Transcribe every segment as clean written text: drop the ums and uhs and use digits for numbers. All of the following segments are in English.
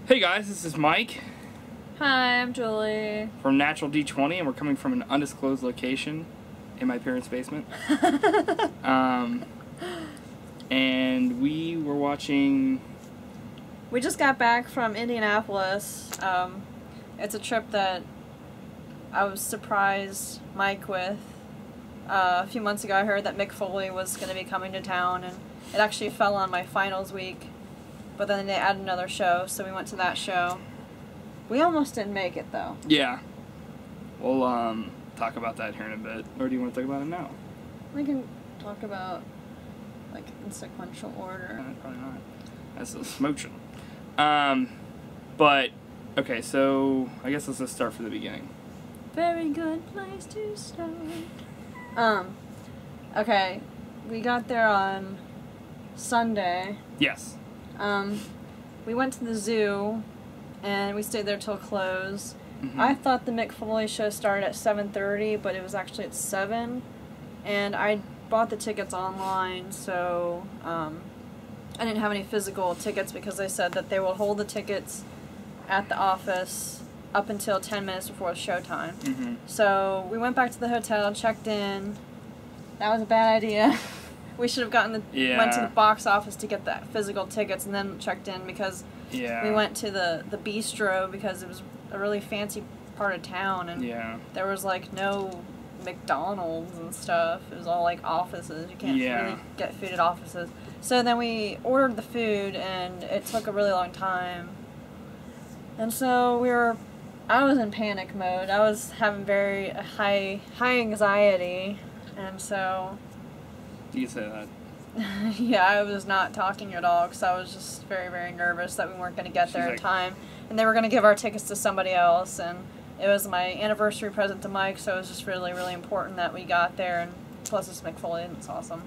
Hey guys, this is Mike Hi, I'm Julie. from Natural D20, and we're coming from an undisclosed location in my parents' basement. And we were watching... We just got back from Indianapolis. It's a trip that I was surprised Mike with. A few months ago I heard that Mick Foley was going to be coming to town, and it actually fell on my finals week. But then they added another show, so we went to that show. We almost didn't make it, though. Yeah. We'll talk about that here in a bit. Or do you want to talk about it now? We can talk about, like, in sequential order. Probably not. That's a motion. But, okay, so I guess let's just start from the beginning. Very good place to start. Okay, we got there on Sunday. Yes. We went to the zoo, and we stayed there till close. Mm-hmm. I thought the Mick Foley show started at 7:30, but it was actually at 7. And I bought the tickets online, so I didn't have any physical tickets because they said that they will hold the tickets at the office up until 10 minutes before showtime. Mm-hmm. So we went back to the hotel, checked in. That was a bad idea. We should have went to the box office to get the physical tickets and then checked in, because we went to the bistro because it was a really fancy part of town, and there was like no McDonald's and stuff. It was all like offices. You can't really get food at offices. So then we ordered the food, and it took a really long time. And so I was in panic mode. I was having very high anxiety, and so... You can say that. Yeah, I was not talking at all because I was just very, very nervous that we weren't going to get there in time. And they were going to give our tickets to somebody else, and it was my anniversary present to Mike, so it was just really, really important that we got there, and plus it's Mick Foley, and it's awesome.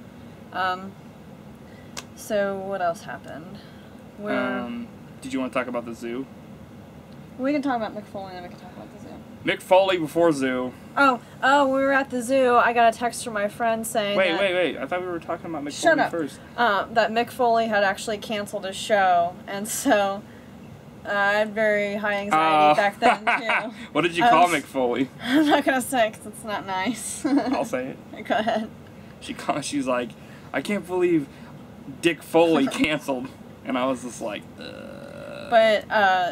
So what else happened? Did you want to talk about the zoo? We can talk about Mick Foley, and then we can talk about the zoo. Mick Foley before zoo. Oh, we were at the zoo. I got a text from my friend saying Wait. I thought we were talking about Mick Foley first. That Mick Foley had actually canceled his show, and so I had very high anxiety back then, too. What did you call Mick Foley? I'm not going to say because it's not nice. I'll say it. Go ahead. She's like, I can't believe Dick Foley canceled. And I was just like, But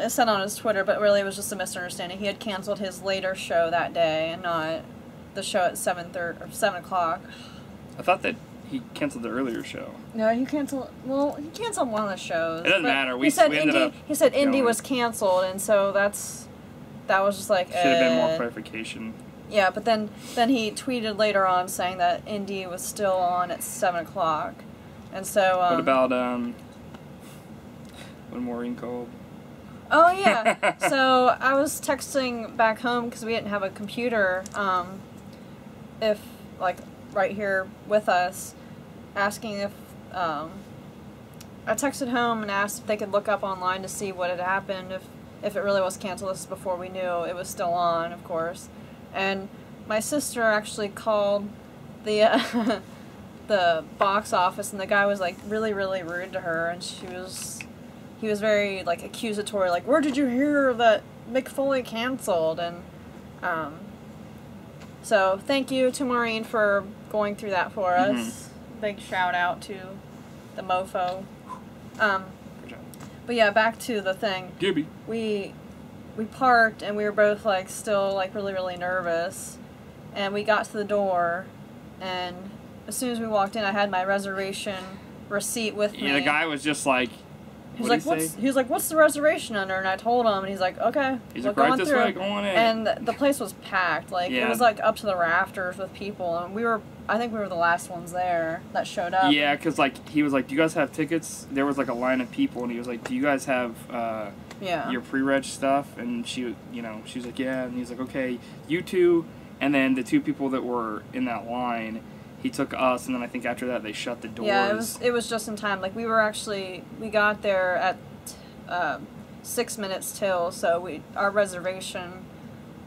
it said on his Twitter, but really it was just a misunderstanding. He had canceled his later show that day and not the show at 7 o'clock. I thought that he canceled the earlier show. No, he canceled one of the shows. It doesn't matter. He said Indy was canceled, and so that was just like... Should have been more clarification. Yeah, but then he tweeted later on saying that Indy was still on at 7 o'clock. And so... what about, when Maureen called? Oh, yeah. So I was texting back home because we didn't have a computer, right here with us, asking if, I texted home and asked if they could look up online to see what had happened, if it really was canceled. This is before we knew it was still on, of course. And my sister actually called the, the box office, and the guy was, like, really, really rude to her, and he was very, like, accusatory, like, where did you hear that Mick Foley canceled? And, so thank you to Maureen for going through that for us. Big shout out to the mofo. But yeah, back to the thing. Gibby. We parked, and we were both, like, still, like, really, really nervous. And we got to the door, and as soon as we walked in, I had my reservation receipt with me. Yeah, the guy was just like... He was like, what's the reservation under? And I told him, and he's like, okay. He's like, right this way, go on in. And the place was packed. Like, it was, like, up to the rafters with people. And I think we were the last ones there that showed up. Yeah, because, like, he was like, do you guys have tickets? There was, like, a line of people, and he was like, do you guys have your pre-reg stuff? And she was like, yeah. And he's like, okay, you two, and then the two people that were in that line... He took us, and then I think after that they shut the doors. Yeah, it was just in time. Like, we got there at 6 minutes till, so our reservation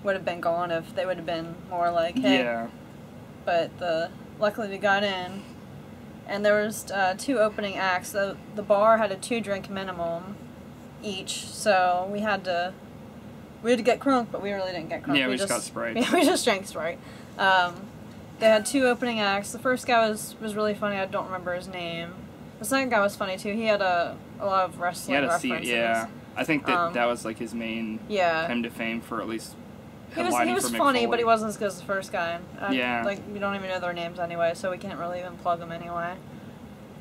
would have been gone if they would have been more like, hey. Yeah. But luckily we got in, and there was 2 opening acts. The bar had a 2-drink minimum, each, so we had to get crunk, but we really didn't get crunk. Yeah, we just got Sprite. Yeah, we just drank Sprite. They had 2 opening acts. The first guy was really funny. I don't remember his name. The second guy was funny too. He had a lot of wrestling references. Yeah, I think that was like his main claim to fame for at least headlining. He was for Mick funny, Foley. but he wasn't as good as the first guy. Yeah, like we don't even know their names anyway, so we can't really even plug them anyway.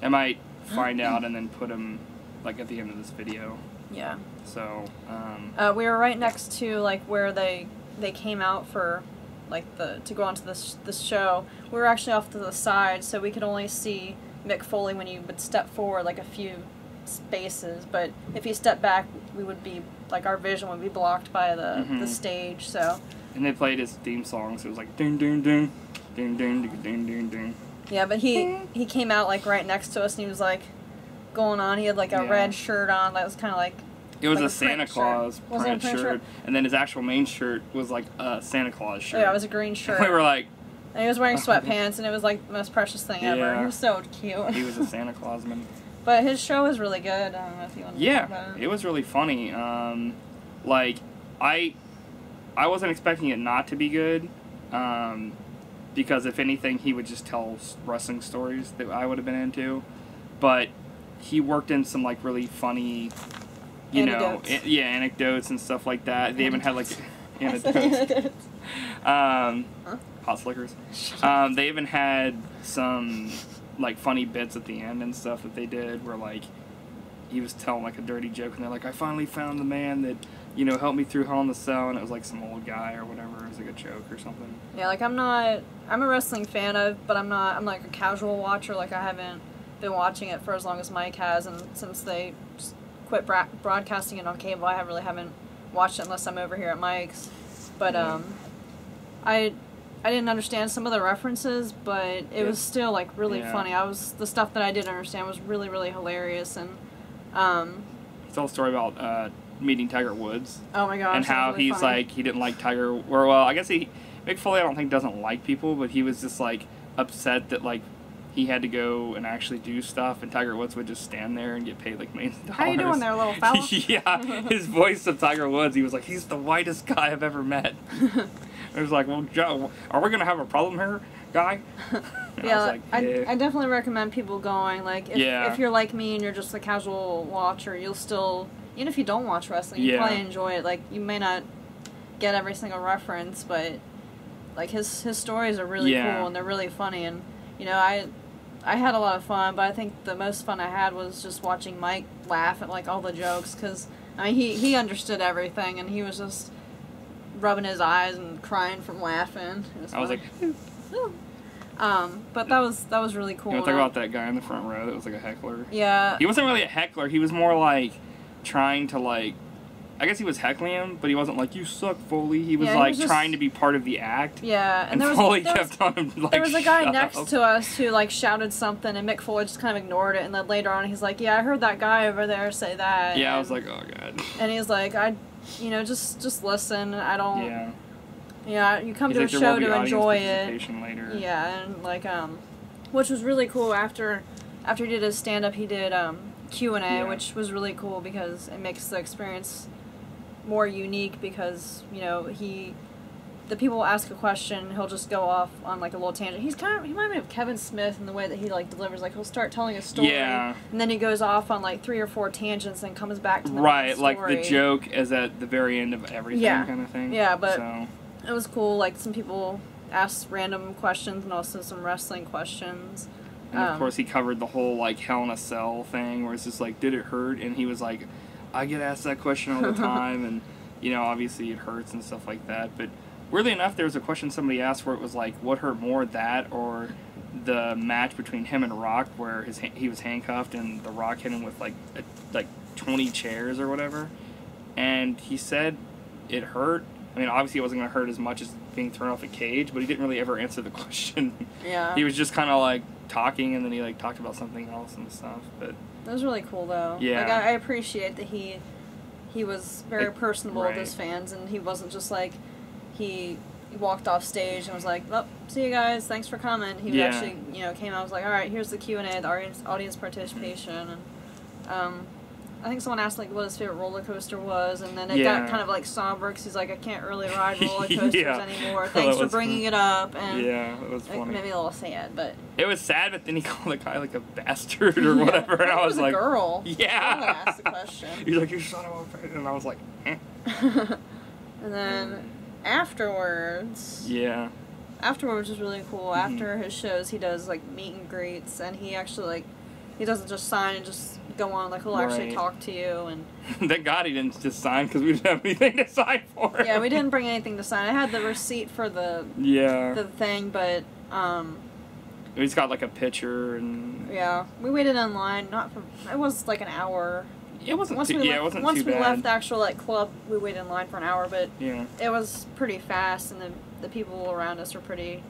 I might find out and then put them like at the end of this video. Yeah. So. We were right next to like where they came out for. Like to go onto this show, we were actually off to the side, so we could only see Mick Foley when you would step forward like a few spaces. But if you step back, we would be like our vision would be blocked by the stage. So. And they played his theme song, so it was like ding ding ding, ding ding ding ding ding ding. Yeah, but he came out like right next to us, and he was like going on. He had like a red shirt on that was kind of like. It was like a Santa Claus print shirt, and then his actual main shirt was like a Santa Claus shirt. Yeah, it was a green shirt. And we were like... And he was wearing sweatpants, and it was like the most precious thing ever. He was so cute. He was a Santa Clausman. But his show was really good. I don't know if you want to talk about it. It was really funny. Like, I wasn't expecting it not to be good, because if anything, he would just tell wrestling stories that I would have been into. But he worked in some like really funny... anecdotes and stuff like that. They even had like anecdotes. Hot slickers. They even had some like funny bits at the end and stuff that they did where like he was telling like a dirty joke and they're like, I finally found the man that helped me through Hell in the Cell, and it was like some old guy or whatever. It was like a joke or something. Yeah, like I'm a wrestling fan but I'm like a casual watcher. Like I haven't been watching it for as long as Mike has, and since they quit broadcasting it on cable, I haven't watched it unless I'm over here at Mike's. But I didn't understand some of the references, but it was still like really funny. The stuff that I did understand was really, really hilarious. And he told a story about meeting Tiger Woods. Oh my gosh! And how really he's funny. like he didn't like Tiger. Or well, I guess Mick Foley I don't think doesn't like people, but he was just like upset that like he had to go and actually do stuff, and Tiger Woods would just stand there and get paid like millions of dollars. How you doing there, little fella? Yeah, his voice of Tiger Woods, he was like, he's the whitest guy I've ever met. It was like, well, Joe, are we going to have a problem here, guy? I definitely recommend people going. Like, if you're like me and you're just a casual watcher, you'll still, even if you don't watch wrestling, you probably enjoy it. Like, you may not get every single reference, but, like, his stories are really cool, and they're really funny, and, I had a lot of fun, but I think the most fun I had was just watching Mike laugh at, like, all the jokes, because, I mean, he understood everything, and he was just rubbing his eyes and crying from laughing. I was like... but that was really cool. You want to talk about that guy in the front row that was, like, a heckler? Yeah. He wasn't really a heckler. He was more, like, trying to, like... I guess he was heckling him, but he wasn't like, you suck, Foley. He was, like, trying to be part of the act. Yeah. And Foley kept on him, like, there was a guy next to us who, like, shouted something, and Mick Foley just kind of ignored it, and then later on he's like, yeah, I heard that guy over there say that. Yeah, I was like, oh, God. And he's like, just listen. I don't... Yeah. Yeah, you come to a show to enjoy it. Later. Yeah, and, like, which was really cool. After he did his stand-up, he did, Q&A, which was really cool because it makes the experience more unique because, the people ask a question, he'll just go off on like a little tangent. He reminds me of Kevin Smith in the way that he like delivers. Like he'll start telling a story, and then he goes off on like 3 or 4 tangents and comes back to the main story. Like the joke is at the very end of everything, kind of thing. Yeah, but it was cool. Like some people asked random questions and also some wrestling questions. And of course, he covered the whole like Hell in a Cell thing, where it's just like, did it hurt? And he was like, I get asked that question all the time, and obviously it hurts and stuff like that. But weirdly enough, there was a question somebody asked where it was like, what hurt more, that or the match between him and Rock, where he was handcuffed and the Rock hit him with like 20 chairs or whatever, and he said it hurt. I mean, obviously it wasn't going to hurt as much as being thrown off a cage, but he didn't really ever answer the question. Yeah. He was just kind of like talking, and then he like talked about something else and stuff. But that was really cool, though. Yeah. Like I appreciate that he was very personable with his fans, and he wasn't just like he walked off stage and was like, "Well, see you guys. Thanks for coming." He actually, came out and was like, "All right, here's the Q&A, the audience participation," and I think someone asked like what his favorite roller coaster was, and then it got kind of like somber because he's like, I can't really ride roller coasters anymore. Thanks for bringing it up. And it was funny. It made me a little sad, but it was sad. But then he called the guy like a bastard or whatever, and I was like, girl. Yeah. Girl that asked the question. He's like, you son of a bitch, and I was like, eh. And then afterwards. Yeah. Afterwards was really cool. Mm-hmm. After his shows, he does like meet and greets, and he actually like he doesn't just sign and just go on. Like he'll actually talk to you. And thank God he didn't just sign because we didn't have anything to sign for. Yeah, we didn't bring anything to sign. I had the receipt for the thing, but he's got like a picture and we waited in line. It was like an hour. It wasn't too bad. Once we left the actual like club, we waited in line for an hour, but it was pretty fast, and the people around us were pretty.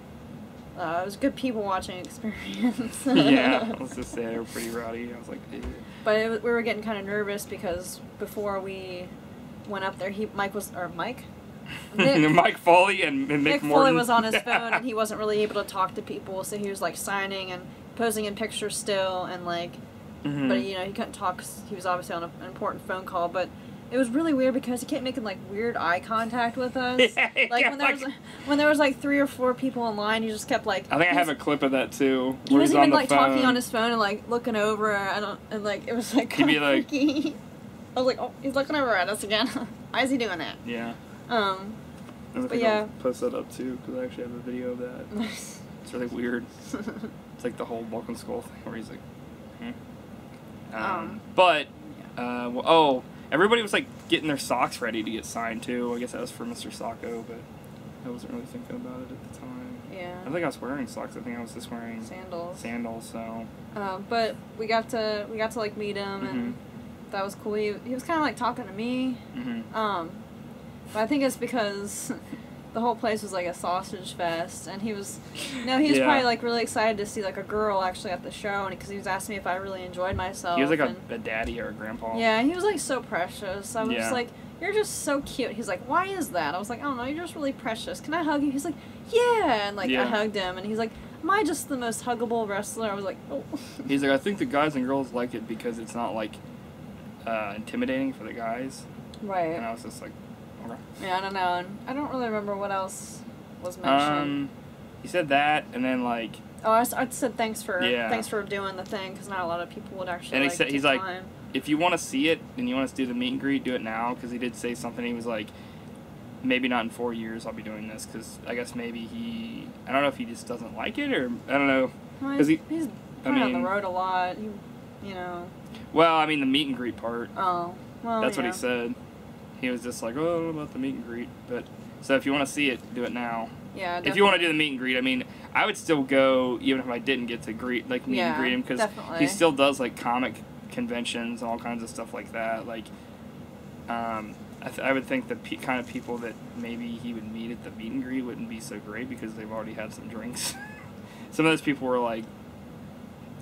It was a good people watching experience. Let's just say they were pretty rowdy. I was like, ew. But we were getting kind of nervous because before we went up there, Mike Mick Foley and Mick Foley was on his phone, and he wasn't really able to talk to people, so he was like signing and posing in pictures still, and like. Mm-hmm. But, he couldn't talk 'cause he was obviously on an important phone call. But it was really weird because he kept making, like, weird eye contact with us. When there was, like, 3 or 4 people in line, he just kept, like... I think I have a clip of that, too. He was even, like, talking on his phone and, like, looking over. And, like, it was, like, kind of freaky. I was like, oh, he's looking over at us again. Why is he doing that? Yeah. I'll post that up, too, because I actually have a video of that. Nice. It's really weird. It's, like, the whole Welcome Skull thing where he's like... everybody was like getting their socks ready to get signed too. I guess that was for Mr. Sacco, but I wasn't really thinking about it at the time. Yeah. I don't think I was wearing socks. I think I was just wearing sandals. So. But we got to like meet him, and that was cool. He was kind of like talking to me. Mm-hmm. But I think it's because. The whole place was like a sausage fest, and he was probably like really excited to see like a girl actually at the show, and because he was asking me if I really enjoyed myself. He was like a daddy or a grandpa. Yeah, he was like so precious. I was just like, you're just so cute. He's like, why is that? I was like, I don't know, you're just really precious. Can I hug you? He's like, yeah, and like I hugged him, and he's like, am I just the most huggable wrestler? I was like, oh. He's like, I think the guys and girls like it because it's not like intimidating for the guys. Right. And I was just like. Okay. Yeah, I don't know. And I don't really remember what else was mentioned. He said that, and then like. Oh, I said thanks for doing the thing because not a lot of people would actually. And he's like, if you want to see it and you want us to do the meet and greet, do it now because he did say something. He was like, maybe not in 4 years I'll be doing this because I guess maybe I don't know if he just doesn't like it or I don't know because he's on the road a lot. Well, I mean the meet and greet part. Oh, well. That's what he said. He was just like, oh, about the meet and greet. But so if you want to see it, do it now. Yeah, definitely. If you want to do the meet and greet, I mean, I would still go even if I didn't get to meet and greet him because he still does like comic conventions and all kinds of stuff like that. Like, I would think the kind of people that maybe he would meet at the meet and greet wouldn't be so great because they've already had some drinks. Some of those people were like,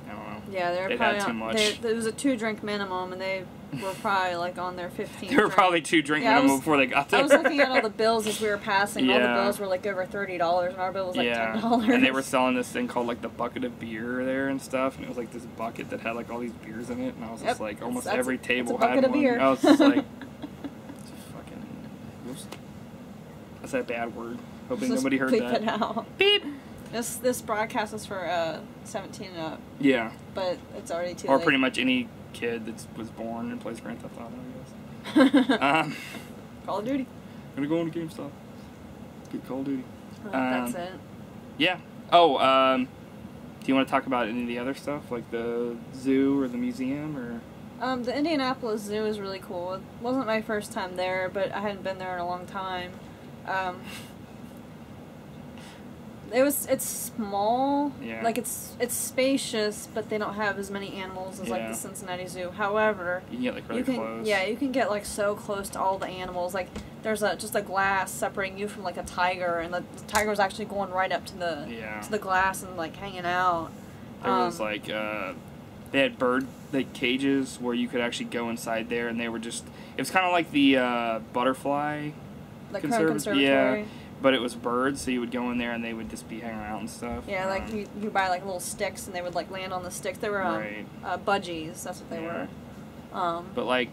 I don't know. Yeah, they had too much. There was a 2-drink minimum, and they were probably like on their 15th. They were probably 2-drink minimum before they got there. I was looking at all the bills as we were passing. All the bills were like over $30, and our bill was like $10. And they were selling this thing called like the bucket of beer there and stuff, and it was like this bucket that had like all these beers in it, and I was just like, almost every table had one. Beer. I was just like, it's a fucking. Oops. That's a bad word. Hoping nobody heard that. Beep it out. Beep. This broadcast is for 17 and up. Yeah. But it's already too late. Or late. Pretty much any kid that was born and plays Grand Theft Auto, I guess. Call of Duty. I'm gonna go on to GameStop. Get Call of Duty. That's it. Yeah. Oh, do you want to talk about any of the other stuff, like the zoo or the museum, or? The Indianapolis Zoo is really cool. It wasn't my first time there, but I hadn't been there in a long time. It's small, like it's spacious, but they don't have as many animals as like the Cincinnati Zoo. However, you can get like really close. Yeah, you can get like so close to all the animals. Like there's just a glass separating you from like a tiger, and the tiger was actually going right up to the glass and like hanging out. There was like they had bird cages where you could actually go inside there, and they were just it was kind of like the butterfly conservatory. Yeah. But it was birds, so you would go in there and they would just be hanging out and stuff. Yeah, like you buy like little sticks and they would like land on the sticks. They were budgies, that's what they were. But, like,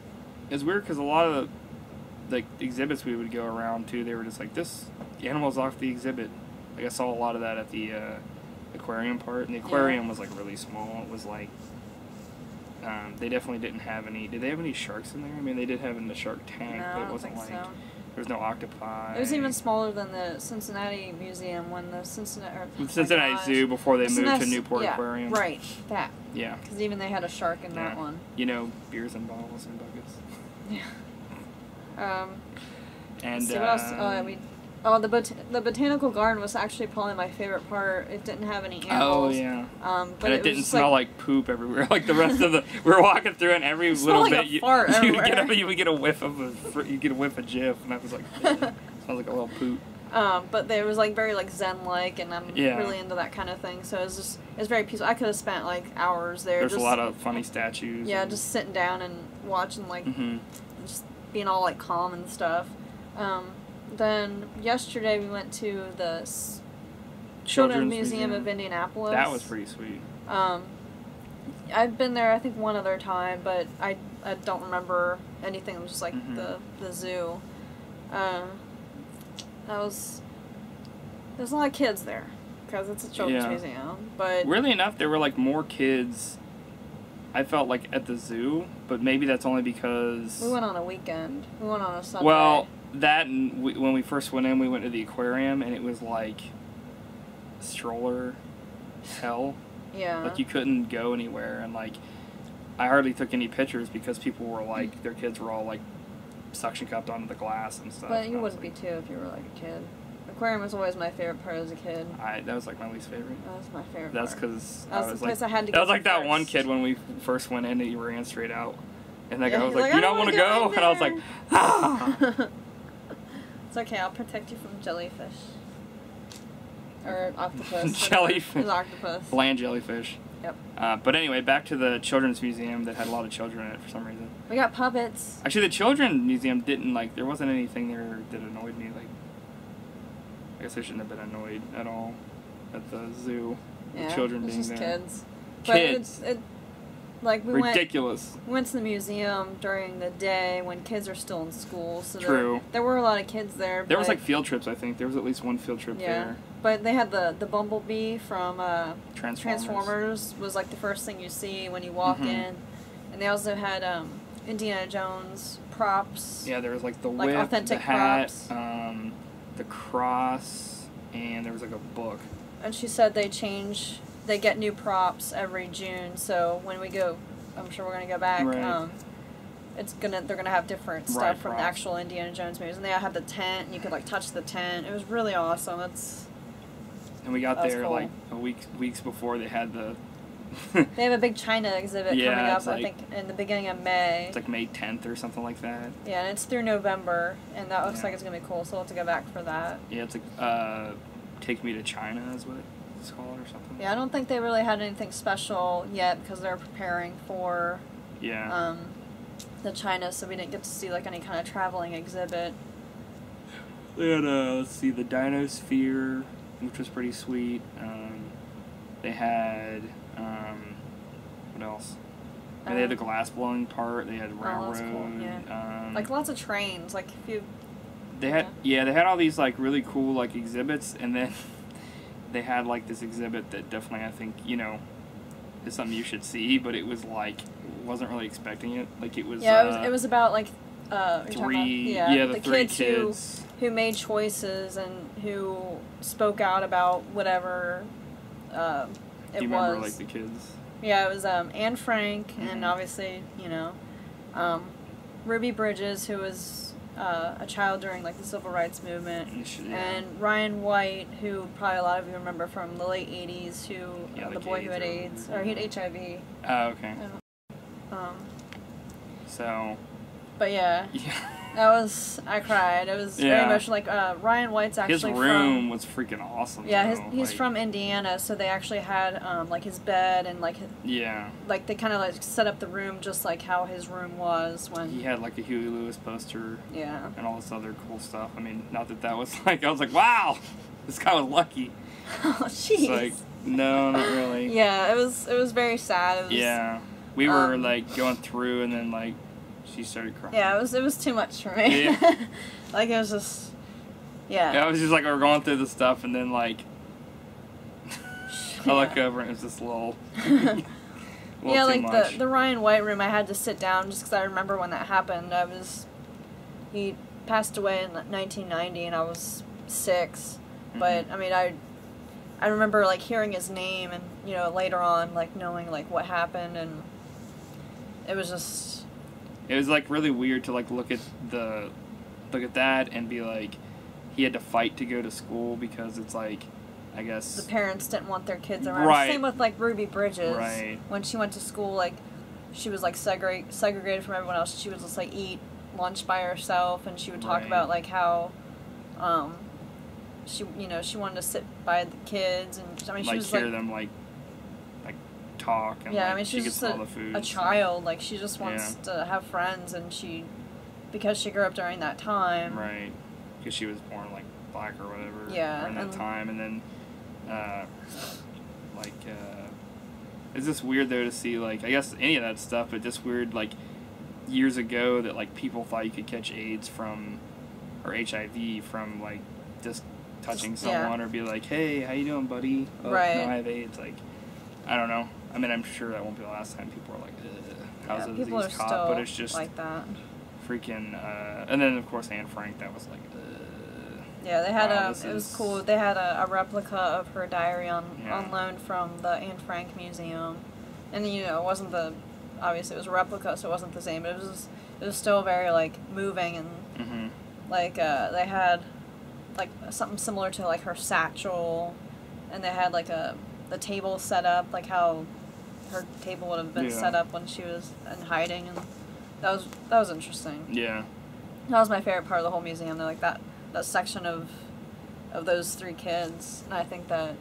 it's weird because a lot of the exhibits we would go around to, they were just like, this animal's off the exhibit. Like, I saw a lot of that at the aquarium part, and the aquarium was, like, really small. It was, like, they definitely didn't have any... Did they have any sharks in there? I mean, they did have in the shark tank, no, but it wasn't, like... So. There was no octopi. It was even smaller than the Cincinnati Museum when the Cincinnati Zoo before they moved to Newport Aquarium. Right, that. Yeah. Because even they had a shark in that one. You know, beers and bottles and buckets. Yeah. And see what else? The botanical garden was actually probably my favorite part. It didn't have any animals. Oh yeah. But and it didn't smell like poop everywhere. Like the rest of the, we were walking through, and every little bit you would get a whiff of Jif, and I was like, smells like a little poop. But it was like very like Zen-like, and I'm really into that kind of thing. So it's very peaceful. I could have spent like hours there. There's a lot of funny statues. Yeah, just sitting down and watching like, just being all like calm and stuff. Then yesterday we went to the Children's Museum of Indianapolis. That was pretty sweet. I've been there I think one other time, but I don't remember anything. It was just like the zoo. There's a lot of kids there because it's a children's museum. But weirdly enough, there were like more kids. I felt like at the zoo, but maybe that's only because we went on a weekend. We went on a Sunday. Well, that and when we first went in, we went to the aquarium, and it was like stroller hell. Yeah. Like you couldn't go anywhere, and like I hardly took any pictures because people were like their kids were all like suction cupped onto the glass and stuff. But you wouldn't be too if you were like a kid. Aquarium was always my favorite part as a kid. That was like my least favorite. That was my favorite That's part. because that was the place I had to go. That was like that first. one kid when we first went in, he ran straight out, and that guy was like, "You don't want to go?" And I was like, "Ah." It's okay. I'll protect you from jellyfish or octopus. Jellyfish. It's octopus. Land jellyfish. Yep. But anyway, back to the children's museum that had a lot of children in it for some reason. We got puppets. Actually, the children's museum didn't there wasn't anything there that annoyed me. Like, I guess I shouldn't have been annoyed at all at the zoo. Yeah, the children it's being just there. Kids. Kids. But like we ridiculous. went to the museum during the day when kids are still in school. So True. There were a lot of kids there. There was like field trips. I think there was at least one field trip there. But they had the bumblebee from Transformers was like the first thing you see when you walk in, and they also had Indiana Jones props. Yeah, there was like the whip, authentic the hat, props. The cross, and there was like a book. And she said they get new props every June. So when we go, I'm sure we're gonna go back. Right. They're gonna have different stuff from props. the actual Indiana Jones movies, and they had the tent, and you could like touch the tent. It was really awesome. And we got there cool. like weeks before they had the. They have a big China exhibit coming up. Like, I think in the beginning of May. It's like May 10th or something like that. Yeah, and it's through November, and that looks like it's gonna be cool. So we'll have to go back for that. Yeah, it's like Take Me to China is what it's called or something. Yeah, I don't think they really had anything special yet because they're preparing for. Yeah. The China, so we didn't get to see like any kind of traveling exhibit. They had let's see, the Dinosphere, which was pretty sweet. They had what else? They had the glass blowing part. They had railroad. That's cool. Yeah. Like lots of trains. Like if you. They had they had all these like really cool like exhibits, and then they had like this exhibit that definitely I think is something you should see, but it was like wasn't really expecting it. Like it was. Yeah, it was about like the three kids who made choices and who spoke out about whatever it was. Do you remember like the kids? Yeah, it was Anne Frank and obviously Ruby Bridges, who was a child during like the civil rights movement, and Ryan White, who probably a lot of you remember from the late '80s, the boy who had AIDS or he had HIV. Oh, okay. So. But yeah. I cried. It was very emotional. Like Ryan White's actually his room was freaking awesome. Yeah, he's from Indiana, so they actually had like his bed and like like they kind of like set up the room just like how his room was when he had like a Huey Lewis poster. Yeah. And all this other cool stuff. I mean, not that was like I was like, wow, this guy was lucky. Oh jeez. Like no, not really. Yeah, it was very sad. It was, We were, like, going through, and then, like, she started crying. Yeah, it was too much for me. Yeah. Like, it was just, yeah. Yeah, it was just like, we were going through the stuff, and then, like, I look over, and it was this little yeah, like, the Ryan White room, I had to sit down just because I remember when that happened. He passed away in 1990, and I was 6. But, I mean, I remember, like, hearing his name and, you know, later on, like, knowing, like, what happened, and it was just... It was, like, really weird to, like, look at that and be like, he had to fight to go to school because it's, like, I guess... The parents didn't want their kids around. Right. Same with, like, Ruby Bridges. Right. When she went to school, like, she was, like, segregated from everyone else. She would just, like, eat lunch by herself, and she would talk about, like, how, she wanted to sit by the kids, and, I mean, she was, hear them, like, talk, and, yeah, like, I mean, she she's gets just all the food. a child, like, she just wants to have friends, and because she grew up during that time. Right. Because she was born, like, black or whatever. Yeah. During that time, and then, it's just weird, though, to see, like, I guess any of that stuff, but just weird, like, years ago that, like, people thought you could catch AIDS from, or HIV from, like, just touching someone, or be like, hey, how you doing, buddy? Oh, right. No, I have AIDS. Like, I don't know. I mean, I'm sure that won't be the last time people are like, how's the disease caught? But it's just like that. Freaking, and then, of course, Anne Frank, that was like, yeah, they had it was cool. They had a replica of her diary on loan from the Anne Frank Museum. And, you know, it wasn't obviously it was a replica, so it wasn't the same, but it was still very, like, moving, and, like, they had, like, something similar to, like, her satchel, and they had, like, the table set up, like how her table would have been set up when she was in hiding, and that was interesting. Yeah. That was my favorite part of the whole museum. They're like that section of those 3 kids, and I think that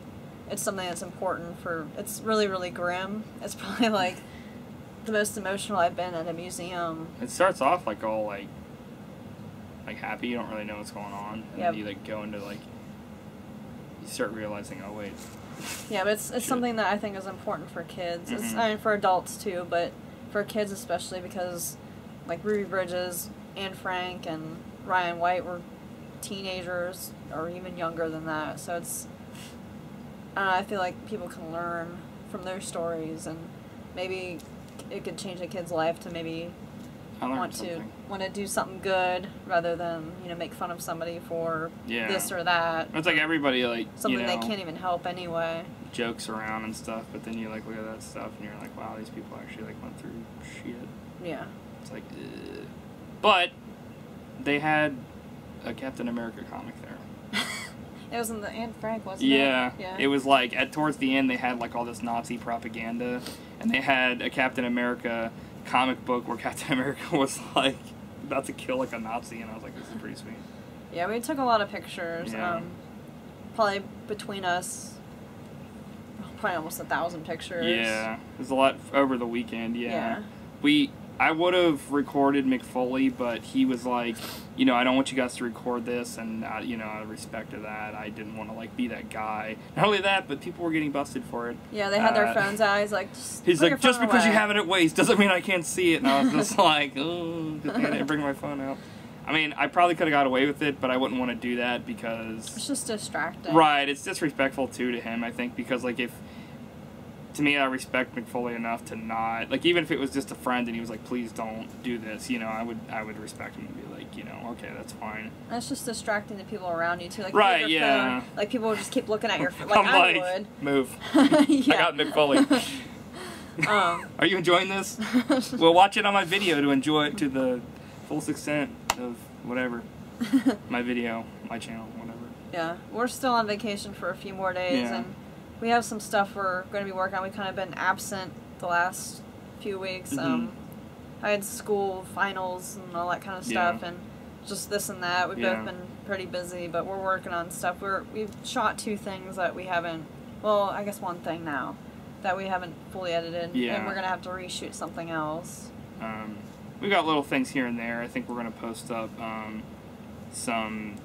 it's something that's important it's really, really grim. It's probably, like, the most emotional I've been at a museum. It starts off, like, all, like happy, you don't really know what's going on, and then you, like, go into, like, you start realizing, oh, wait. Yeah, but it's something that I think is important for kids. I mean, for adults, too, but for kids especially, because, like, Ruby Bridges, Anne Frank, and Ryan White were teenagers, or even younger than that, so I feel like people can learn from their stories, and maybe it could change a kid's life to maybe want to do something good rather than, you know, make fun of somebody for this or that. It's like everybody, like, something they can't even help anyway. Jokes around and stuff, but then you, like, look at that stuff and you're like, wow, these people actually, like, went through shit. Yeah. It's like, ugh. But they had a Captain America comic there. It was in the Anne Frank, wasn't it? Yeah. It was like, towards the end, they had, like, all this Nazi propaganda, and they had a Captain America comic book where Captain America was, like, about to kill, like, a Nazi, and I was like, this is pretty sweet. Yeah, we took a lot of pictures. Probably between us, probably almost 1,000 pictures. Yeah, there's a lot over the weekend, I would have recorded Mick Foley, but he was like, you know, I don't want you guys to record this, and, you know, out of respect to that, I didn't want to, like, be that guy. Not only that, but people were getting busted for it. Yeah, they had their phones out. He's like, just because you have it at waist doesn't mean I can't see it. And I was just like, oh, good thing I didn't bring my phone out. I mean, I probably could have got away with it, but I wouldn't want to do that because... It's just distracting. Right, it's disrespectful, too, to him, I think, because, like, to me, I respect Mick Foley enough to not, like, even if it was just a friend and he was like, please don't do this, you know, I would respect him and be like, you know, okay, that's fine. And it's just distracting the people around you, too. Like, right, yeah. Phone, like, people would just keep looking at your phone, like I would. Move. I got Mick Foley. Are you enjoying this? Well, watch it on my video to enjoy it to the full extent of whatever. My video, my channel, whatever. Yeah, we're still on vacation for a few more days, and we have some stuff we're going to be working on. We've kind of been absent the last few weeks. I had school, finals, and all that kind of stuff, and just this and that. We've both been pretty busy, but we're working on stuff. We've shot 2 things that we haven't, well, I guess 1 thing now, that we haven't fully edited, and we're going to have to reshoot something else. We got little things here and there. I think we're going to post up some,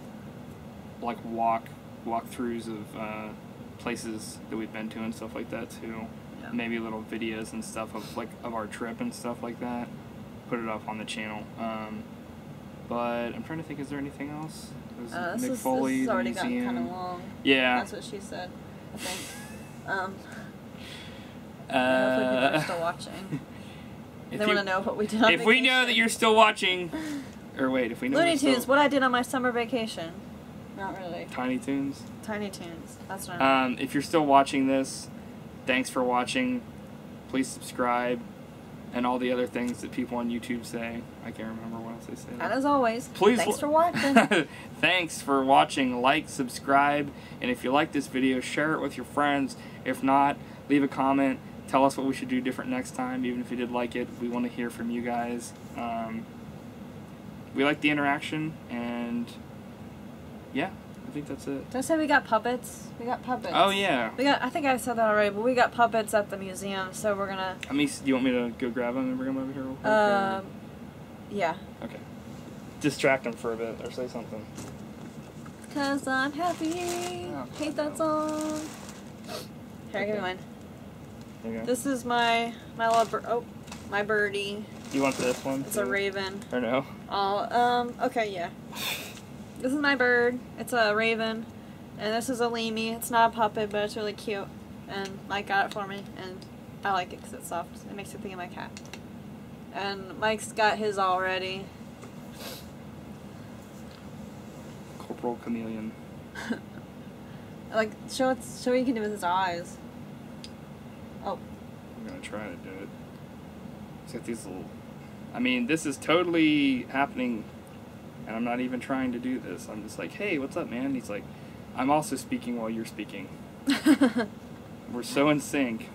like, walkthroughs of places that we've been to and stuff like that too. maybe little videos and stuff of our trip and stuff like that. Put it up on the channel. But I'm trying to think, is there anything else? Mick Foley, this has already gotten kind of long. Yeah. That's what she said, I think. Hopefully people are still watching. They want to know what we did on vacation. If we know that you're still watching, or wait, if we know Looney Tunes, what I did on my summer vacation. Not really. Tiny Toons? Tiny Toons. That's what I mean. If you're still watching this, thanks for watching. Please subscribe. And all the other things that people on YouTube say. I can't remember what else they say. And as always, thanks for watching. Thanks for watching. Like, subscribe, and if you like this video, share it with your friends. If not, leave a comment. Tell us what we should do different next time. Even if you did like it, we want to hear from you guys. We like the interaction, and yeah, I think that's it. Did I say we got puppets? We got puppets. Oh, yeah. I think I said that already, but we got puppets at the museum, so we're gonna... Do you want me to go grab them and bring them over here real quick? Yeah. Okay. Distract them for a bit, or say something. 'Cause I'm happy. Oh, hate that song. Here, give me mine. Okay. This is my little my birdie. You want this one? It's a raven. Or no? Oh, okay, yeah. This is my bird. It's a raven. And this is a lemmy. It's not a puppet, but it's really cute. And Mike got it for me, and I like it because it's soft. It makes me think of my cat. And Mike's got his already. Corporal Chameleon. Like, show what he can do with his eyes. Oh. I'm gonna try to do it. It's got these little... I mean, this is totally happening, and I'm not even trying to do this. I'm just like, hey, what's up, man? He's like, I'm also speaking while you're speaking. We're so in sync.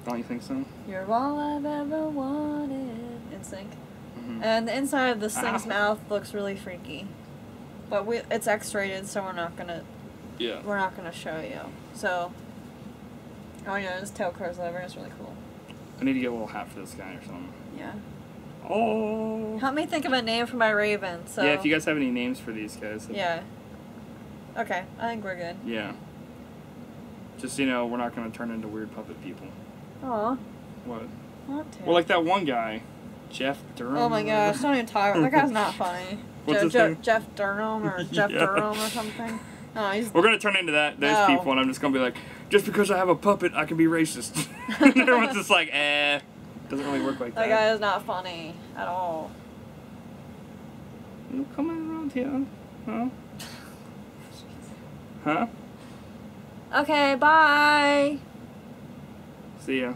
Don't you think so? You're all I've ever wanted. In sync. Mm-hmm. And the inside of this thing's mouth looks really freaky. But it's X-rated, so we're not gonna show you. So, oh yeah, his tail curls over. It's really cool. I need to get a little hat for this guy or something. Yeah. Oh. Help me think of a name for my raven. So. Yeah, if you guys have any names for these guys. Yeah. Okay, I think we're good. Yeah. Just, we're not going to turn into weird puppet people. Aw. What? Want to. Well, like that one guy, Jeff Durham. Oh my gosh, don't even talk. That guy's not funny. What's his name? Jeff Durham or Jeff Durham or something. No, we're going to turn into those people, and I'm just going to be like, just because I have a puppet, I can be racist. And everyone's just like, doesn't really work like that. That guy is not funny at all. You coming around here? Huh? Huh? Okay, bye. See ya.